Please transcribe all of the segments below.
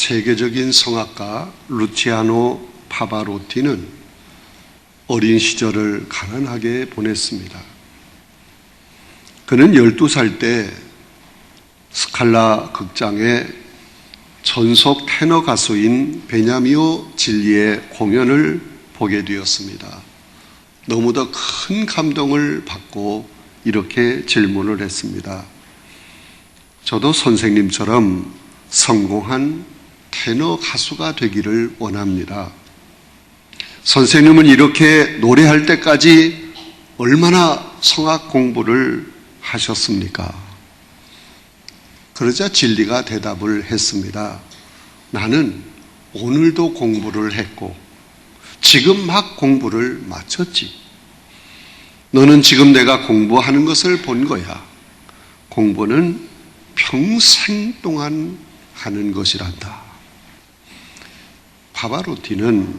세계적인 성악가 루치아노 파바로티는 어린 시절을 가난하게 보냈습니다. 그는 12살 때 스칼라 극장의 전속 테너 가수인 베냐미오 질리의 공연을 보게 되었습니다. 너무도 큰 감동을 받고 이렇게 질문을 했습니다. 저도 선생님처럼 성공한 테너 가수가 되기를 원합니다. 선생님은 이렇게 노래할 때까지 얼마나 성악 공부를 하셨습니까? 그러자 진리가 대답을 했습니다. 나는 오늘도 공부를 했고 지금 막 공부를 마쳤지. 너는 지금 내가 공부하는 것을 본 거야. 공부는 평생 동안 하는 것이란다. 파바로티는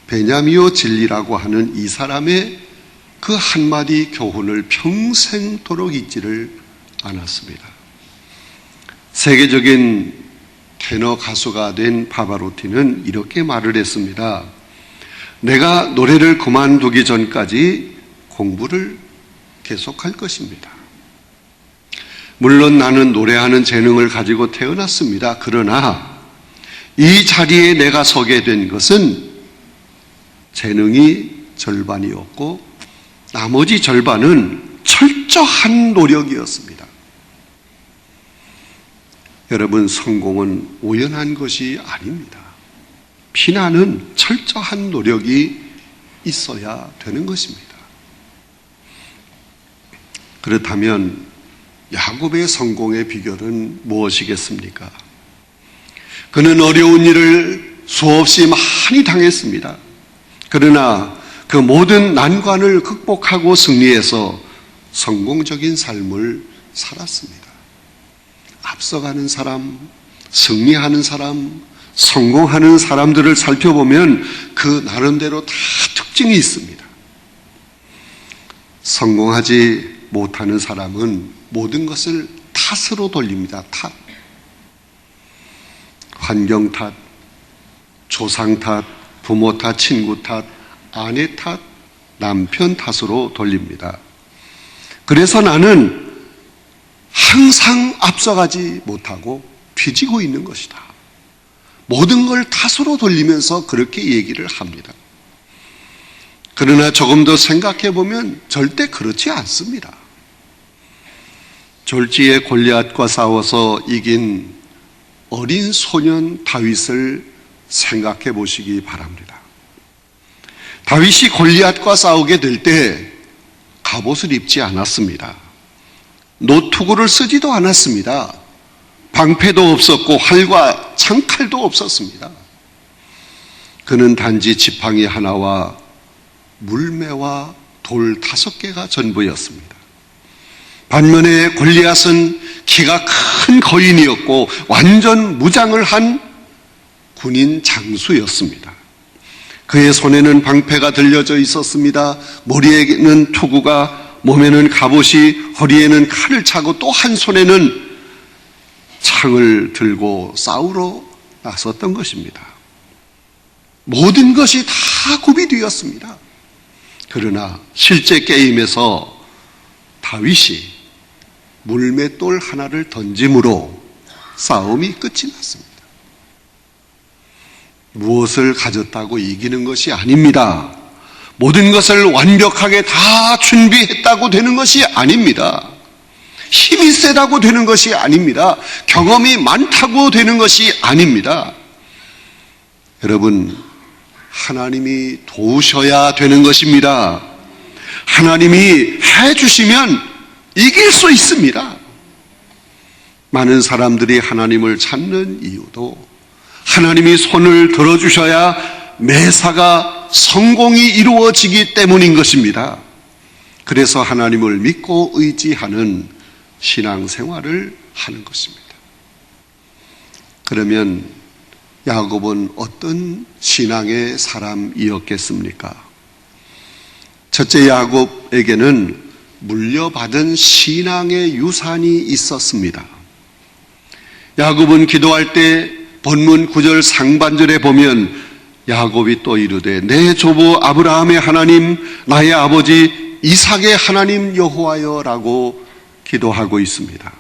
베냐미오 질리라고 하는 이 사람의 그 한마디 교훈을 평생도록 잊지를 않았습니다. 세계적인 테너 가수가 된 파바로티는 이렇게 말을 했습니다. 내가 노래를 그만두기 전까지 공부를 계속할 것입니다. 물론 나는 노래하는 재능을 가지고 태어났습니다. 그러나 이 자리에 내가 서게 된 것은 재능이 절반이었고 나머지 절반은 철저한 노력이었습니다. 여러분, 성공은 우연한 것이 아닙니다. 피나는 철저한 노력이 있어야 되는 것입니다. 그렇다면 야곱의 성공의 비결은 무엇이겠습니까? 그는 어려운 일을 수없이 많이 당했습니다. 그러나 그 모든 난관을 극복하고 승리해서 성공적인 삶을 살았습니다. 앞서가는 사람, 승리하는 사람, 성공하는 사람들을 살펴보면 그 나름대로 다 특징이 있습니다. 성공하지 못하는 사람은 모든 것을 탓으로 돌립니다. 탓. 환경 탓, 조상 탓, 부모 탓, 친구 탓, 아내 탓, 남편 탓으로 돌립니다. 그래서 나는 항상 앞서가지 못하고 뒤지고 있는 것이다. 모든 걸 탓으로 돌리면서 그렇게 얘기를 합니다. 그러나 조금 더 생각해 보면 절대 그렇지 않습니다. 졸지에 골리앗과 싸워서 이긴 어린 소년 다윗을 생각해 보시기 바랍니다. 다윗이 골리앗과 싸우게 될 때 갑옷을 입지 않았습니다. 노투구를 쓰지도 않았습니다. 방패도 없었고 활과 창칼도 없었습니다. 그는 단지 지팡이 하나와 물매와 돌 5개가 전부였습니다. 반면에 골리앗은 키가 큰 거인이었고 완전 무장을 한 군인 장수였습니다. 그의 손에는 방패가 들려져 있었습니다. 머리에는 투구가, 몸에는 갑옷이, 허리에는 칼을 차고 또 한 손에는 창을 들고 싸우러 나섰던 것입니다. 모든 것이 다 구비되었습니다. 그러나 실제 게임에서 다윗이 물맷돌 하나를 던짐으로 싸움이 끝이 났습니다. 무엇을 가졌다고 이기는 것이 아닙니다. 모든 것을 완벽하게 다 준비했다고 되는 것이 아닙니다. 힘이 세다고 되는 것이 아닙니다. 경험이 많다고 되는 것이 아닙니다. 여러분, 하나님이 도우셔야 되는 것입니다. 하나님이 해주시면 이길 수 있습니다. 많은 사람들이 하나님을 찾는 이유도 하나님이 손을 들어주셔야 매사가 성공이 이루어지기 때문인 것입니다. 그래서 하나님을 믿고 의지하는 신앙생활을 하는 것입니다. 그러면 야곱은 어떤 신앙의 사람이었겠습니까? 첫째, 야곱에게는 물려받은 신앙의 유산이 있었습니다. 야곱은 기도할 때 본문 9절 상반절에 보면 야곱이 또 이르되 내 조부 아브라함의 하나님 나의 아버지 이삭의 하나님 여호와여 라고 기도하고 있습니다.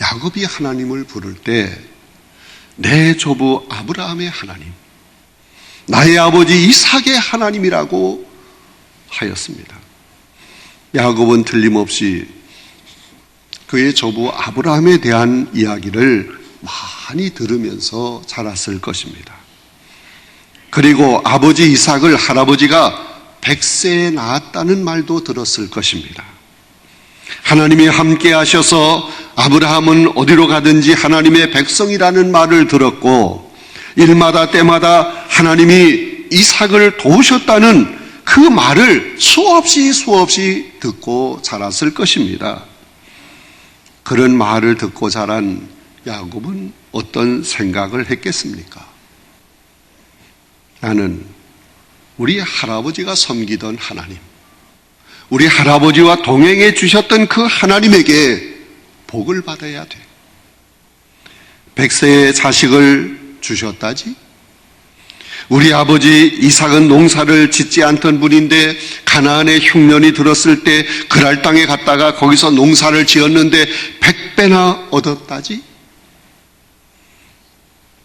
야곱이 하나님을 부를 때 내 조부 아브라함의 하나님 나의 아버지 이삭의 하나님이라고 하였습니다. 야곱은 틀림없이 그의 조부 아브라함에 대한 이야기를 많이 들으면서 자랐을 것입니다. 그리고 아버지 이삭을 할아버지가 100세에 낳았다는 말도 들었을 것입니다. 하나님이 함께 하셔서 아브라함은 어디로 가든지 하나님의 백성이라는 말을 들었고 일마다 때마다 하나님이 이삭을 도우셨다는 그 말을 수없이 듣고 자랐을 것입니다. 그런 말을 듣고 자란 야곱은 어떤 생각을 했겠습니까? 나는 우리 할아버지가 섬기던 하나님, 우리 할아버지와 동행해 주셨던 그 하나님에게 복을 받아야 돼. 100세의 자식을 주셨다지? 우리 아버지 이삭은 농사를 짓지 않던 분인데 가나안의 흉년이 들었을 때 그랄 땅에 갔다가 거기서 농사를 지었는데 100배나 얻었다지?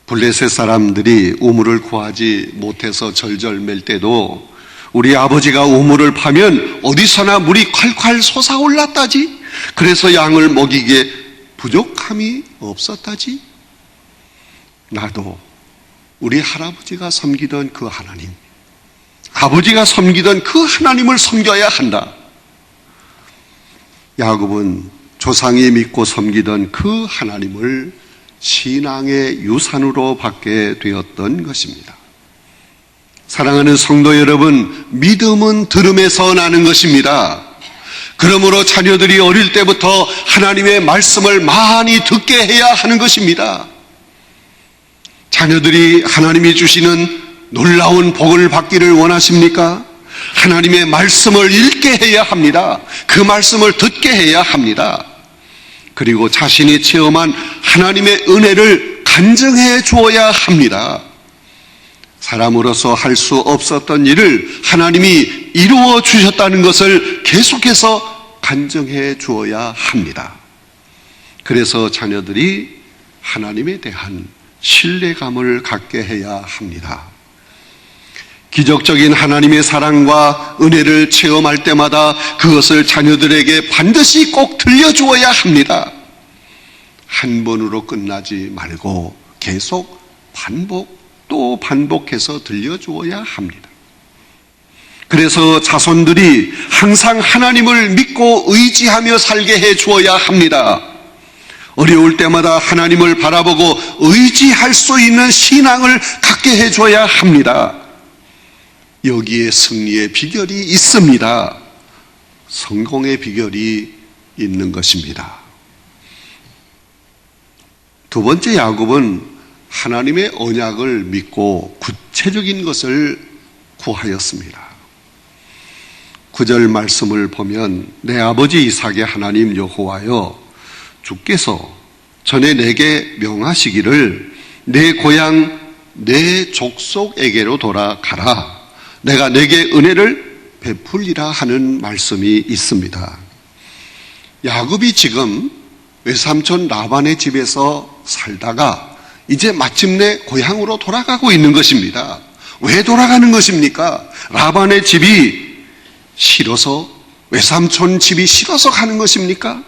블레셋 사람들이 우물을 구하지 못해서 절절 맬 때도 우리 아버지가 우물을 파면 어디서나 물이 콸콸 솟아올랐다지? 그래서 양을 먹이기에 부족함이 없었다지? 나도 우리 할아버지가 섬기던 그 하나님, 아버지가 섬기던 그 하나님을 섬겨야 한다. 야곱은 조상이 믿고 섬기던 그 하나님을 신앙의 유산으로 받게 되었던 것입니다. 사랑하는 성도 여러분, 믿음은 들음에서 나는 것입니다. 그러므로 자녀들이 어릴 때부터 하나님의 말씀을 많이 듣게 해야 하는 것입니다. 자녀들이 하나님이 주시는 놀라운 복을 받기를 원하십니까? 하나님의 말씀을 읽게 해야 합니다. 그 말씀을 듣게 해야 합니다. 그리고 자신이 체험한 하나님의 은혜를 간증해 주어야 합니다. 사람으로서 할 수 없었던 일을 하나님이 이루어 주셨다는 것을 계속해서 간증해 주어야 합니다. 그래서 자녀들이 하나님에 대한 신뢰감을 갖게 해야 합니다. 기적적인 하나님의 사랑과 은혜를 체험할 때마다 그것을 자녀들에게 반드시 꼭 들려주어야 합니다. 한 번으로 끝나지 말고 계속 또 반복해서 들려주어야 합니다. 그래서 자손들이 항상 하나님을 믿고 의지하며 살게 해 주어야 합니다. 어려울 때마다 하나님을 바라보고 의지할 수 있는 신앙을 갖게 해 줘야 합니다. 여기에 승리의 비결이 있습니다. 성공의 비결이 있는 것입니다. 두 번째, 야곱은 하나님의 언약을 믿고 구체적인 것을 구하였습니다. 9절 말씀을 보면 내 아버지 이삭의 하나님 여호와여, 주께서 전에 내게 명하시기를 내 고향 내 족속에게로 돌아가라, 내가 내게 은혜를 베풀리라 하는 말씀이 있습니다. 야곱이 지금 외삼촌 라반의 집에서 살다가 이제 마침내 고향으로 돌아가고 있는 것입니다. 왜 돌아가는 것입니까? 라반의 집이 싫어서, 외삼촌 집이 싫어서 가는 것입니까?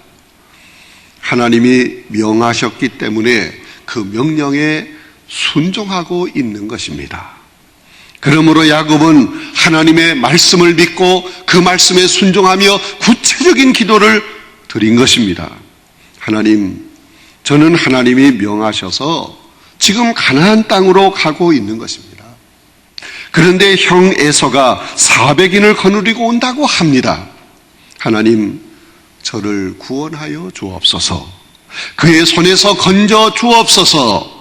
하나님이 명하셨기 때문에 그 명령에 순종하고 있는 것입니다. 그러므로 야곱은 하나님의 말씀을 믿고 그 말씀에 순종하며 구체적인 기도를 드린 것입니다. 하나님, 저는 하나님이 명하셔서 지금 가나안 땅으로 가고 있는 것입니다. 그런데 형 에서가 400인을 거느리고 온다고 합니다. 하나님, 저를 구원하여 주옵소서. 그의 손에서 건져 주옵소서.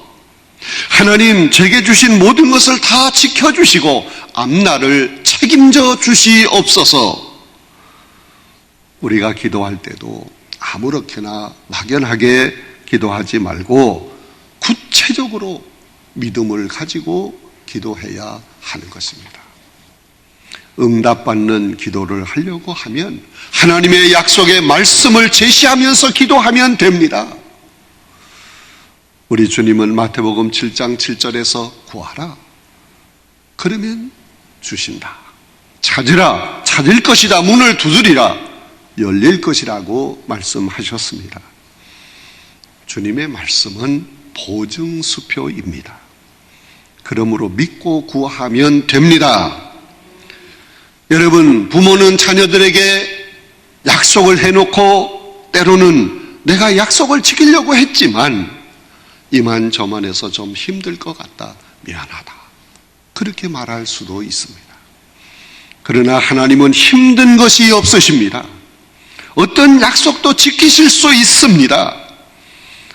하나님, 제게 주신 모든 것을 다 지켜주시고 앞날을 책임져 주시옵소서. 우리가 기도할 때도 아무렇게나 막연하게 기도하지 말고 구체적으로 믿음을 가지고 기도해야 하는 것입니다. 응답받는 기도를 하려고 하면 하나님의 약속의 말씀을 제시하면서 기도하면 됩니다. 우리 주님은 마태복음 7장 7절에서 구하라. 그러면 주신다. 찾으라. 찾을 것이다. 문을 두드리라. 열릴 것이라고 말씀하셨습니다. 주님의 말씀은 보증수표입니다. 그러므로 믿고 구하면 됩니다. 여러분, 부모는 자녀들에게 약속을 해놓고 때로는 내가 약속을 지키려고 했지만 이만저만해서 좀 힘들 것 같다. 미안하다. 그렇게 말할 수도 있습니다. 그러나 하나님은 힘든 것이 없으십니다. 어떤 약속도 지키실 수 있습니다.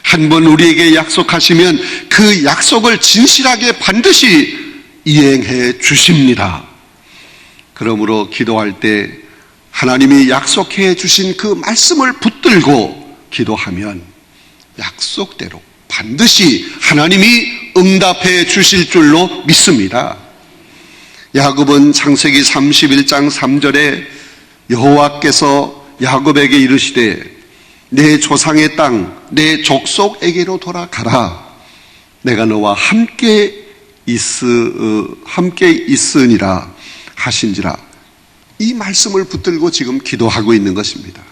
한번 우리에게 약속하시면 그 약속을 진실하게 반드시 이행해 주십니다. 그러므로 기도할 때 하나님이 약속해 주신 그 말씀을 붙들고 기도하면 약속대로 반드시 하나님이 응답해 주실 줄로 믿습니다. 야곱은 창세기 31장 3절에 여호와께서 야곱에게 이르시되 내 조상의 땅, 내 족속에게로 돌아가라. 내가 너와 함께 있으니라 하신지라. 이 말씀을 붙들고 지금 기도하고 있는 것입니다.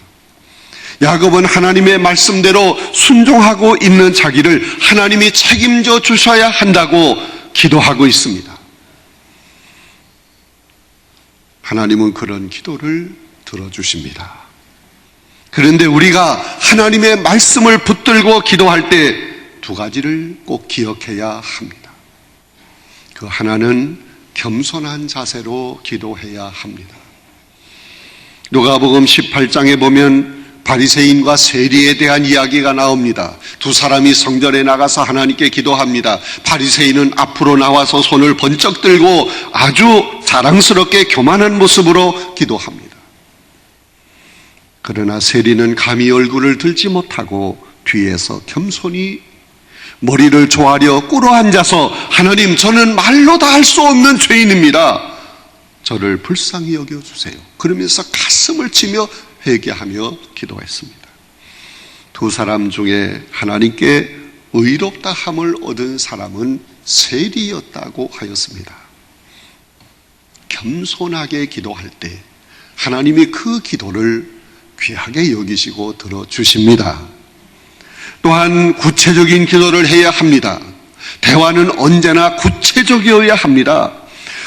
야곱은 하나님의 말씀대로 순종하고 있는 자기를 하나님이 책임져 주셔야 한다고 기도하고 있습니다. 하나님은 그런 기도를 들어주십니다. 그런데 우리가 하나님의 말씀을 붙들고 기도할 때 두 가지를 꼭 기억해야 합니다. 그 하나는 겸손한 자세로 기도해야 합니다. 누가복음 18장에 보면 바리새인과 세리에 대한 이야기가 나옵니다. 두 사람이 성전에 나가서 하나님께 기도합니다. 바리새인은 앞으로 나와서 손을 번쩍 들고 아주 자랑스럽게 교만한 모습으로 기도합니다. 그러나 세리는 감히 얼굴을 들지 못하고 뒤에서 겸손히 머리를 조아려 꿇어앉아서 하나님, 저는 말로 다 할 수 없는 죄인입니다. 저를 불쌍히 여겨주세요. 그러면서 가슴을 치며 회개하며 기도했습니다. 두 사람 중에 하나님께 의롭다 함을 얻은 사람은 세리였다고 하였습니다. 겸손하게 기도할 때 하나님이 그 기도를 귀하게 여기시고 들어주십니다. 또한 구체적인 기도를 해야 합니다. 대화는 언제나 구체적이어야 합니다.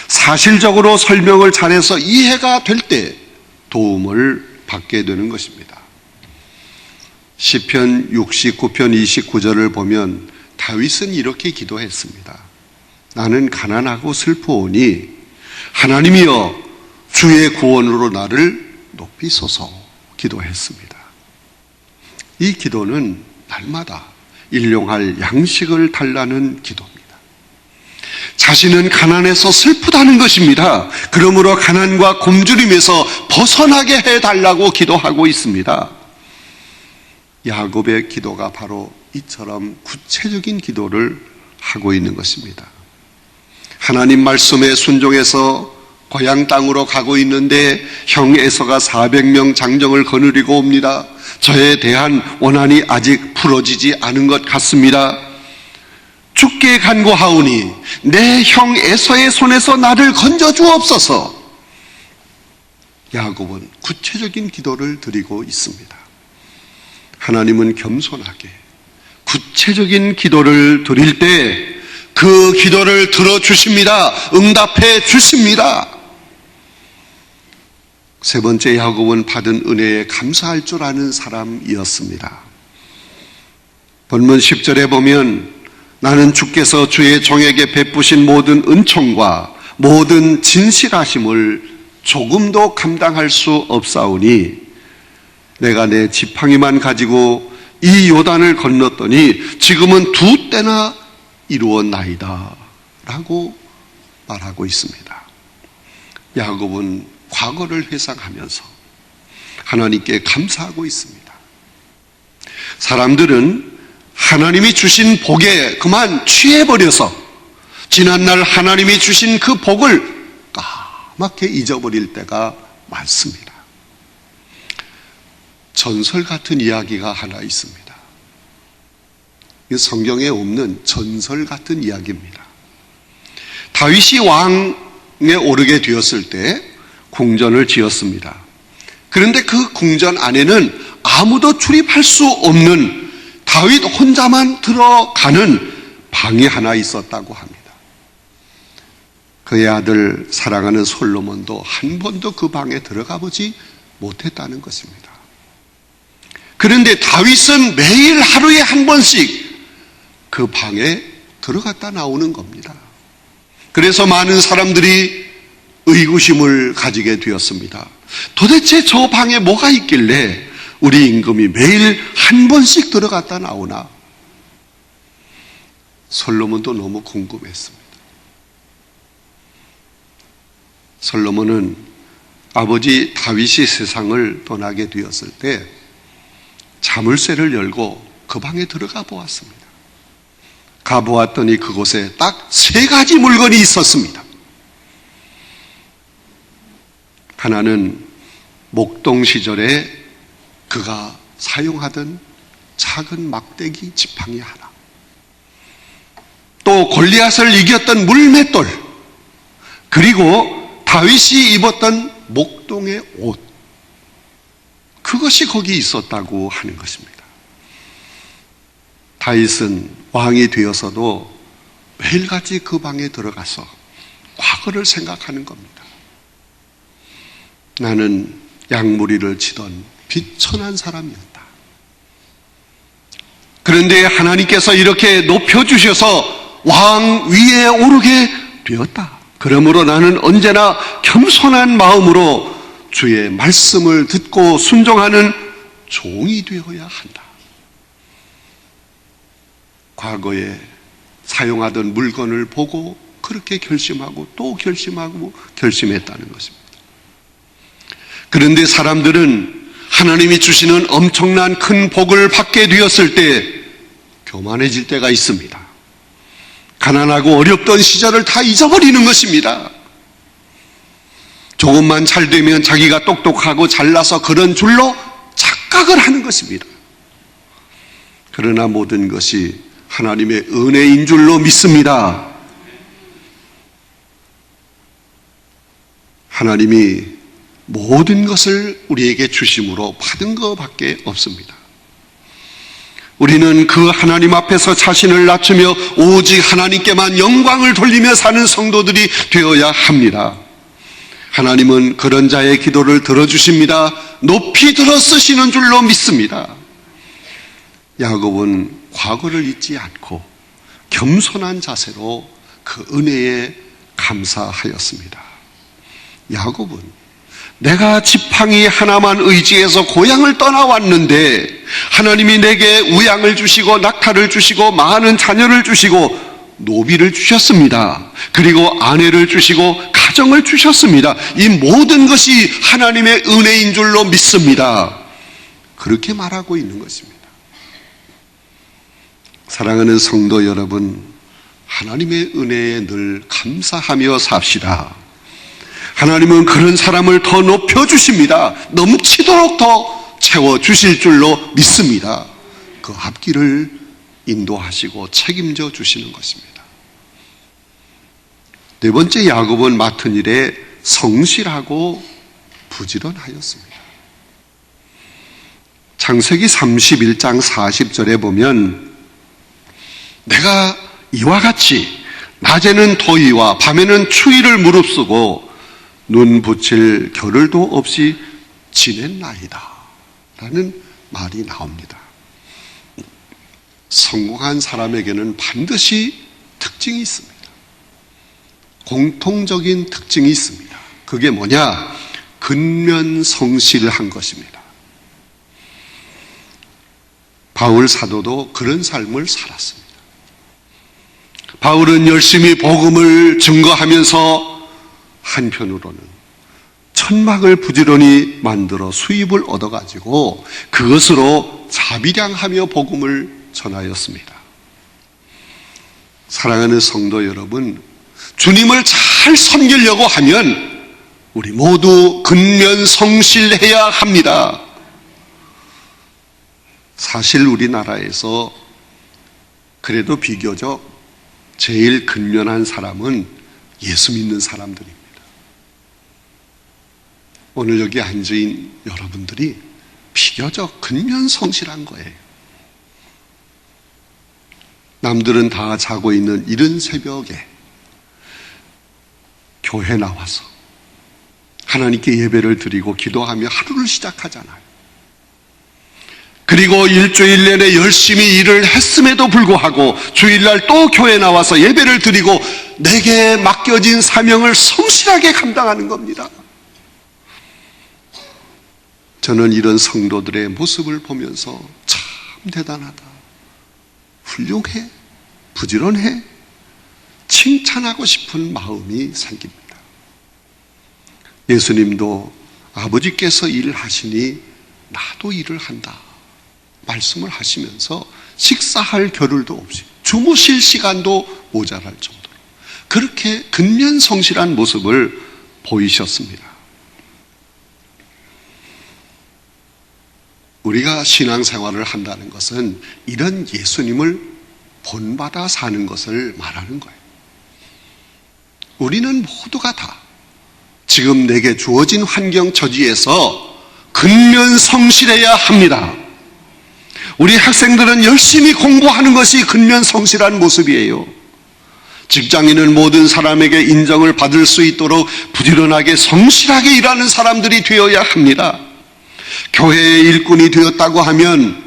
사실적으로 설명을 잘해서 이해가 될 때 도움을 받게 되는 것입니다. 시편 69편 29절을 보면 다윗은 이렇게 기도했습니다. 나는 가난하고 슬프오니 하나님이여 주의 구원으로 나를 높이소서 기도했습니다. 이 기도는 날마다 일용할 양식을 달라는 기도입니다. 자신은 가난해서 슬프다는 것입니다. 그러므로 가난과 굶주림에서 벗어나게 해달라고 기도하고 있습니다. 야곱의 기도가 바로 이처럼 구체적인 기도를 하고 있는 것입니다. 하나님 말씀에 순종해서 고향 땅으로 가고 있는데 형 에서가 400명 장정을 거느리고 옵니다. 저에 대한 원한이 아직 풀어지지 않은 것 같습니다. 주께 간구하오니 내 형 에서의 손에서 나를 건져 주옵소서. 야곱은 구체적인 기도를 드리고 있습니다. 하나님은 겸손하게 구체적인 기도를 드릴 때 그 기도를 들어주십니다. 응답해 주십니다. 세 번째, 야곱은 받은 은혜에 감사할 줄 아는 사람이었습니다. 본문 10절에 보면 나는 주께서 주의 종에게 베푸신 모든 은총과 모든 진실하심을 조금도 감당할 수 없사오니 내가 내 지팡이만 가지고 이 요단을 건넜더니 지금은 2때나 이루었나이다 라고 말하고 있습니다. 야곱은 과거를 회상하면서 하나님께 감사하고 있습니다. 사람들은 하나님이 주신 복에 그만 취해버려서 지난날 하나님이 주신 그 복을 까맣게 잊어버릴 때가 많습니다. 전설 같은 이야기가 하나 있습니다. 이 성경에 없는 전설 같은 이야기입니다. 다윗이 왕에 오르게 되었을 때 궁전을 지었습니다. 그런데 그 궁전 안에는 아무도 출입할 수 없는 다윗 혼자만 들어가는 방이 하나 있었다고 합니다. 그의 아들 사랑하는 솔로몬도 한 번도 그 방에 들어가 보지 못했다는 것입니다. 그런데 다윗은 매일 하루에 한 번씩 그 방에 들어갔다 나오는 겁니다. 그래서 많은 사람들이 의구심을 가지게 되었습니다. 도대체 저 방에 뭐가 있길래 우리 임금이 매일 한 번씩 들어갔다 나오나? 솔로몬도 너무 궁금했습니다. 솔로몬은 아버지 다윗이 세상을 떠나게 되었을 때 자물쇠를 열고 그 방에 들어가 보았습니다. 가보았더니 그곳에 딱 3가지 물건이 있었습니다. 하나는 목동 시절에 그가 사용하던 작은 막대기 지팡이 하나, 또 골리앗을 이겼던 물맷돌, 그리고 다윗이 입었던 목동의 옷, 그것이 거기 있었다고 하는 것입니다. 다윗은 왕이 되어서도 매일같이 그 방에 들어가서 과거를 생각하는 겁니다. 나는 양무리를 치던 비천한 사람이었다. 그런데 하나님께서 이렇게 높여주셔서 왕 위에 오르게 되었다. 그러므로 나는 언제나 겸손한 마음으로 주의 말씀을 듣고 순종하는 종이 되어야 한다. 과거에 사용하던 물건을 보고 그렇게 결심하고 또 결심하고 결심했다는 것입니다. 그런데 사람들은 하나님이 주시는 엄청난 큰 복을 받게 되었을 때 교만해질 때가 있습니다. 가난하고 어렵던 시절을 다 잊어버리는 것입니다. 조금만 잘 되면 자기가 똑똑하고 잘나서 그런 줄로 착각을 하는 것입니다. 그러나 모든 것이 하나님의 은혜인 줄로 믿습니다. 하나님이 모든 것을 우리에게 주심으로 받은 것밖에 없습니다. 우리는 그 하나님 앞에서 자신을 낮추며 오직 하나님께만 영광을 돌리며 사는 성도들이 되어야 합니다. 하나님은 그런 자의 기도를 들어주십니다. 높이 들어 쓰시는 줄로 믿습니다. 야곱은 과거를 잊지 않고 겸손한 자세로 그 은혜에 감사하였습니다. 야곱은 내가 지팡이 하나만 의지해서 고향을 떠나왔는데 하나님이 내게 우양을 주시고 낙타를 주시고 많은 자녀를 주시고 노비를 주셨습니다. 그리고 아내를 주시고 가정을 주셨습니다. 이 모든 것이 하나님의 은혜인 줄로 믿습니다. 그렇게 말하고 있는 것입니다. 사랑하는 성도 여러분, 하나님의 은혜에 늘 감사하며 삽시다. 하나님은 그런 사람을 더 높여주십니다. 넘치도록 더 채워주실 줄로 믿습니다. 그 앞길을 인도하시고 책임져 주시는 것입니다. 네 번째, 야곱은 맡은 일에 성실하고 부지런하였습니다. 창세기 31장 40절에 보면 내가 이와 같이 낮에는 더위와 밤에는 추위를 무릅쓰고 눈 붙일 겨를도 없이 지냈나이다 라는 말이 나옵니다. 성공한 사람에게는 반드시 특징이 있습니다. 공통적인 특징이 있습니다. 그게 뭐냐? 근면성실한 것입니다. 바울 사도도 그런 삶을 살았습니다. 바울은 열심히 복음을 증거하면서 한편으로는 천막을 부지런히 만들어 수입을 얻어가지고 그것으로 자비량하며 복음을 전하였습니다. 사랑하는 성도 여러분, 주님을 잘 섬기려고 하면 우리 모두 근면성실해야 합니다. 사실 우리나라에서 그래도 비교적 제일 근면한 사람은 예수 믿는 사람들입니다. 오늘 여기 앉은 여러분들이 비교적 근면성실한 거예요. 남들은 다 자고 있는 이른 새벽에 교회 나와서 하나님께 예배를 드리고 기도하며 하루를 시작하잖아요. 그리고 일주일 내내 열심히 일을 했음에도 불구하고 주일날 또 교회 나와서 예배를 드리고 내게 맡겨진 사명을 성실하게 감당하는 겁니다. 저는 이런 성도들의 모습을 보면서 참 대단하다, 훌륭해, 부지런해, 칭찬하고 싶은 마음이 생깁니다. 예수님도 아버지께서 일을 하시니 나도 일을 한다 말씀을 하시면서 식사할 겨를도 없이 주무실 시간도 모자랄 정도로 그렇게 근면성실한 모습을 보이셨습니다. 우리가 신앙생활을 한다는 것은 이런 예수님을 본받아 사는 것을 말하는 거예요. 우리는 모두가 다 지금 내게 주어진 환경 처지에서 근면성실해야 합니다. 우리 학생들은 열심히 공부하는 것이 근면성실한 모습이에요. 직장인은 모든 사람에게 인정을 받을 수 있도록 부지런하게 성실하게 일하는 사람들이 되어야 합니다. 교회의 일꾼이 되었다고 하면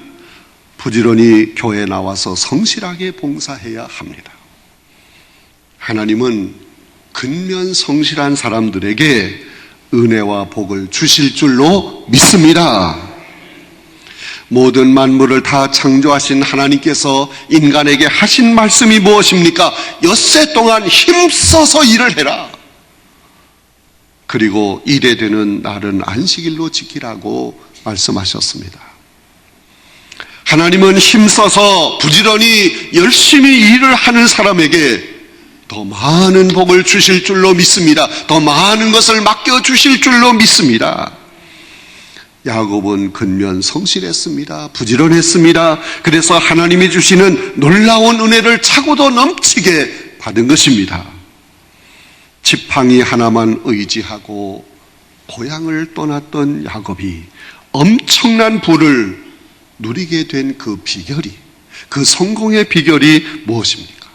부지런히 교회에 나와서 성실하게 봉사해야 합니다. 하나님은 근면성실한 사람들에게 은혜와 복을 주실 줄로 믿습니다. 모든 만물을 다 창조하신 하나님께서 인간에게 하신 말씀이 무엇입니까? 엿새 동안 힘써서 일을 해라. 그리고 일에 되는 날은 안식일로 지키라고 말씀하셨습니다. 하나님은 힘써서 부지런히 열심히 일을 하는 사람에게 더 많은 복을 주실 줄로 믿습니다. 더 많은 것을 맡겨주실 줄로 믿습니다. 야곱은 근면성실했습니다. 부지런했습니다. 그래서 하나님이 주시는 놀라운 은혜를 차고도 넘치게 받은 것입니다. 지팡이 하나만 의지하고 고향을 떠났던 야곱이 엄청난 부를 누리게 된 그 비결이, 그 성공의 비결이 무엇입니까?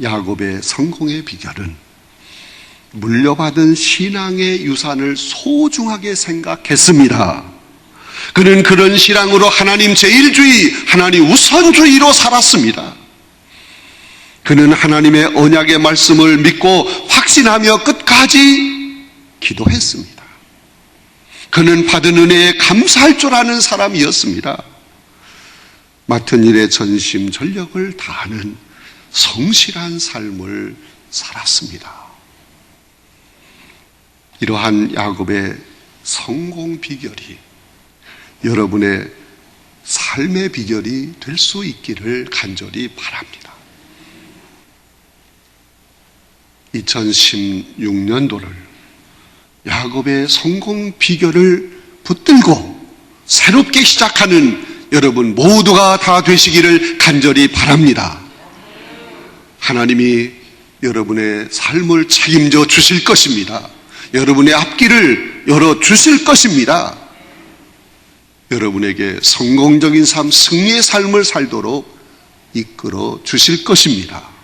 야곱의 성공의 비결은 물려받은 신앙의 유산을 소중하게 생각했습니다. 그는 그런 신앙으로 하나님 제일주의, 하나님 우선주의로 살았습니다. 그는 하나님의 언약의 말씀을 믿고 확신하며 끝까지 기도했습니다. 그는 받은 은혜에 감사할 줄 아는 사람이었습니다. 맡은 일에 전심 전력을 다하는 성실한 삶을 살았습니다. 이러한 야곱의 성공 비결이 여러분의 삶의 비결이 될 수 있기를 간절히 바랍니다. 2016년도를 야곱의 성공 비결을 붙들고 새롭게 시작하는 여러분 모두가 다 되시기를 간절히 바랍니다. 하나님이 여러분의 삶을 책임져 주실 것입니다. 여러분의 앞길을 열어주실 것입니다. 여러분에게 성공적인 삶, 승리의 삶을 살도록 이끌어 주실 것입니다.